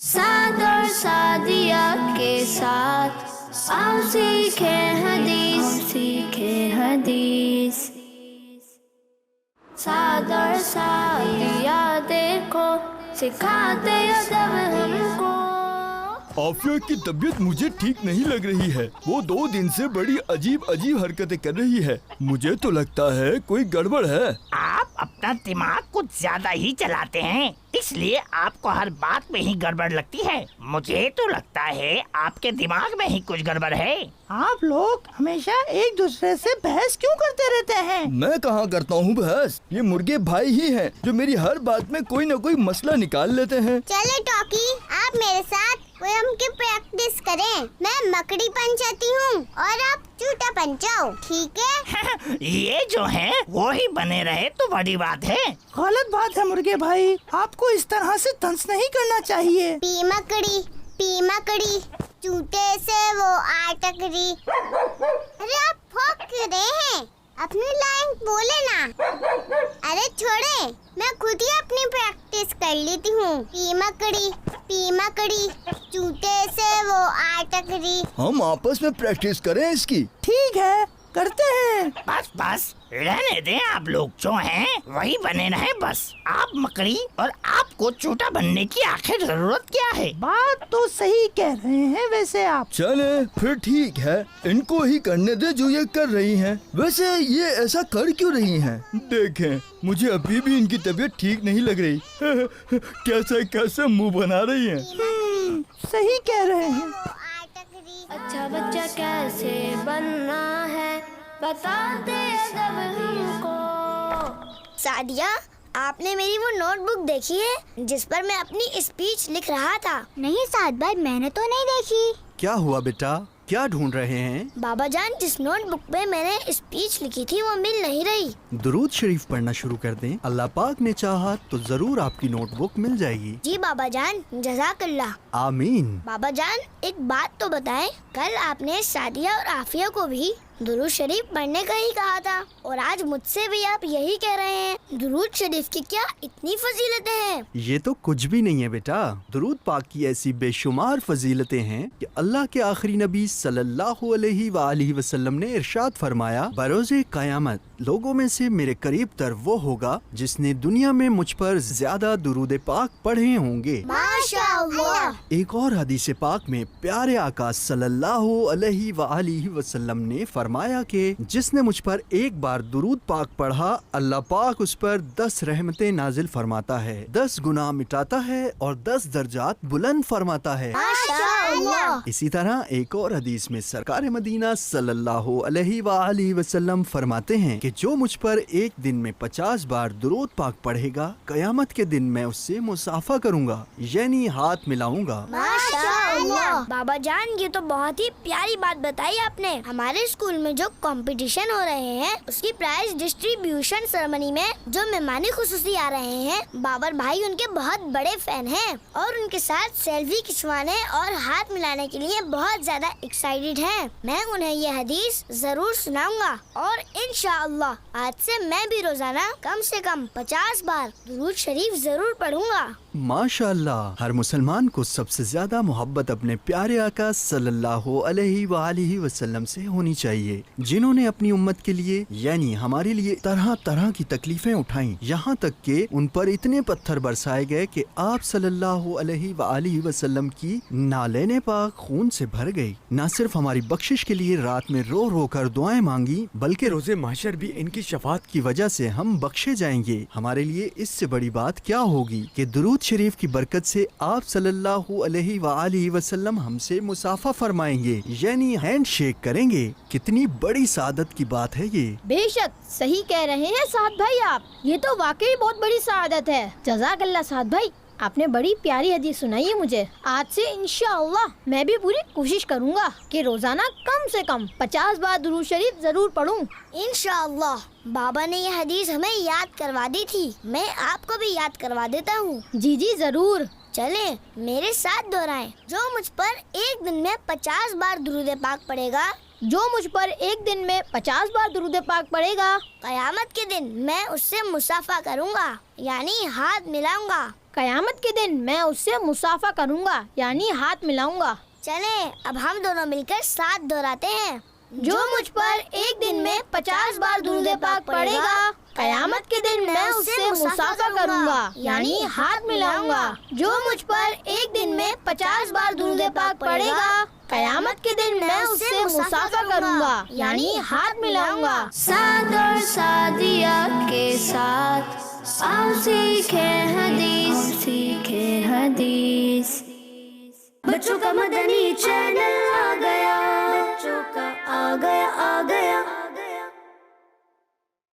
साद और सादिया के साथ आओ सीखे हदीस। साद और सादिया देखो सिखाते अदब हमको। आफिया की तबीयत मुझे ठीक नहीं लग रही है। वो 2 दिन से बड़ी अजीब अजीब हरकतें कर रही है। मुझे तो लगता है कोई गड़बड़ है। आप अपना दिमाग कुछ ज्यादा ही चलाते हैं, इसलिए आपको हर बात में ही गड़बड़ लगती है। मुझे तो लगता है आपके दिमाग में ही कुछ गड़बड़ है। आप लोग हमेशा एक दूसरे से बहस क्यों करते रहते हैं? मैं कहाँ करता हूँ बहस, ये मुर्गे भाई ही हैं जो मेरी हर बात में कोई न कोई मसला निकाल लेते हैं। चले टॉकी, आप मेरे साथ पोयम की प्रैक्टिस करें। मैं मकड़ी पंचाती हूँ और आप चूटा पंचाओ, ठीक है? ये जो है वो ही बने रहे तो बड़ी बात है। गलत बात है मुर्गे भाई, आपको इस तरह से तंज नहीं करना चाहिए। पी मकड़ी चूटे से वो आटकरी। अरे आप भौंक क्यों रहे हैं? अपनी लाइन बोले ना। अरे छोड़े, मैं खुद ही अपनी प्रैक्टिस कर लेती हूँ। पी मकड़ी चूटे से वो आटकरी। हम आपस में प्रैक्टिस करें इसकी। ठीक है, करते हैं। बस रहने दें, आप लोग जो हैं वही बने रहे बस। आप मकड़ी और आपको चूटा बनने की आखिर जरूरत क्या है? बात तो सही कह रहे हैं वैसे आप। चले फिर ठीक है, इनको ही करने दे जो ये कर रही हैं। वैसे ये ऐसा कर क्यों रही हैं? देखें, मुझे अभी भी इनकी तबीयत ठीक नहीं लग रही। कैसे मुंह बना रही हैं। सही कह रहे हैं। अच्छा बच्चा कैसे बनना है बताते अदब हमको। सादिया, आपने मेरी वो नोटबुक देखी है जिस पर मैं अपनी स्पीच लिख रहा था? नहीं साद भाई, मैंने तो नहीं देखी। क्या हुआ बेटा, क्या ढूंढ रहे हैं? बाबा जान, जिस नोटबुक पे मैंने स्पीच लिखी थी वो मिल नहीं रही। दुरूद शरीफ पढ़ना शुरू कर दें, अल्लाह पाक ने चाहा तो जरूर आपकी नोटबुक मिल जाएगी। जी बाबा जान, जज़ाकल्लाह। आमीन। बाबा जान, एक बात तो बताएं, कल आपने सादिया और आफिया को भी दुरूद शरीफ पढ़ने का ही कहा था और आज मुझसे भी आप यही कह रहे हैं। दुरूद शरीफ की क्या इतनी फजीलतें हैं? ये तो कुछ भी नहीं है बेटा। दुरूद पाक की ऐसी बेशुमार फजीलतें हैं कि अल्लाह के आखिरी नबी सल्लल्लाहु अलैहि वसल्लम ने इरशाद फरमाया, बरोज़े क़यामत लोगों में से मेरे करीब तर वो होगा जिसने दुनिया में मुझ पर ज्यादा दुरूद पाक पढ़े होंगे। माशाअल्लाह। एक और हदीस पाक में प्यारे आका सल्लल्लाहु अलैहि वसल्लम ने फरमाया कि जिसने मुझ पर एक बार दुरूद पाक पढ़ा, अल्लाह पाक उस पर 10 रहमतें नाजिल फरमाता है, 10 गुनाह मिटाता है और 10 दर्जात बुलंद फरमाता है। माशाअल्लाह। इसी तरह एक और हदीस में सरकार मदीना सल्लल्लाहु अलैहि वसल्लम फरमाते हैं कि जो मुझ पर एक दिन में 50 बार दुरूद पाक पढ़ेगा, कयामत के दिन मैं उससे मुसाफा करूंगा, यानी हाथ मिलाऊंगा। माशाअल्लाह। बाबा जान, ये तो बहुत ही प्यारी बात बताई आपने। हमारे स्कूल में जो कंपटीशन हो रहे हैं उसकी प्राइज डिस्ट्रीब्यूशन सेरेमनी में जो मेहमानी खुसूसी आ रहे हैं, बाबर भाई उनके बहुत बड़े फैन हैं और उनके साथ सेल्फी खिंचवाने और हाथ मिलाने के लिए बहुत ज्यादा एक्साइटेड हैं। मैं उन्हें ये हदीस जरूर सुनाऊंगा और इंशाअल्लाह आज से मैं भी रोजाना कम से कम 50 बार दुरूद शरीफ जरूर पढ़ूंगा। माशाअल्लाह। हर मुसलमान को सबसे ज्यादा मोहब्बत अपने प्यारे आका सल्लल्लाहु अलैहि वसल्लम से होनी चाहिए, जिन्होंने अपनी उम्मत के लिए यानी हमारे लिए तरह तरह की तकलीफें उठाई, यहाँ तक कि उन पर इतने पत्थर बरसाए गए कि आप सल्लल्लाहु अलैहि वसल्लम की नालें पाक खून से भर गई। न सिर्फ हमारी बख्शिश के लिए रात में रो रो कर दुआएं मांगी, बल्कि रोजे महशर भी इनकी शफाअत की वजह से हम बख्शे जाएंगे। हमारे लिए इससे बड़ी बात क्या होगी कि दुरूद शरीफ की बरकत से आप सल्लल्लाहु अलैहि वसल्लम हमसे मुसाफा फरमाएंगे, यानी हैंड शेक करेंगे। कितनी बड़ी सादत की बात है ये। बेशक सही कह रहे हैं साद भाई आप, ये तो वाकई बहुत बड़ी सादत है। जज़ाकल्लाह साद भाई, आपने बड़ी प्यारी हदीस सुनाई है मुझे। आज से इंशाअल्लाह मैं भी पूरी कोशिश करूंगा कि रोजाना कम से कम 50 बार दुरूद शरीफ जरूर पढ़ूं। इंशाअल्लाह। बाबा ने ये हदीस हमें याद करवा दी थी, मैं आपको भी याद करवा देता हूँ। जी जी जरूर। चले मेरे साथ दोहराएं। जो मुझ पर एक दिन में 50 बार दुरूद पाक पढ़ेगा, जो मुझ पर एक दिन में 50 बार दुरूद पाक पढ़ेगा, कयामत के दिन मैं उससे मुसाफा करूंगा, यानी हाथ मिलाऊंगा। कयामत के दिन मैं उससे मुसाफा करूंगा यानी हाथ मिलाऊंगा। चले अब हम दोनों मिलकर साथ दोहराते हैं। जो मुझ पर एक दिन में 50 बार दुरूद पाक पढ़ेगा, कयामत के दिन मैं उससे मुसाफा करूंगा यानी हाथ मिलाऊंगा। जो मुझ पर एक दिन में 50 बार दुरूद पाक पढ़ेगा, कयामत के दिन मैं उससे मुसाफा करूंगा यानी हाथ मिलाऊंगा। साद और सादिया के साथ आओ सीखे हदीस। बच्चों का मदनी चैनल आ गया, बच्चों का आ गया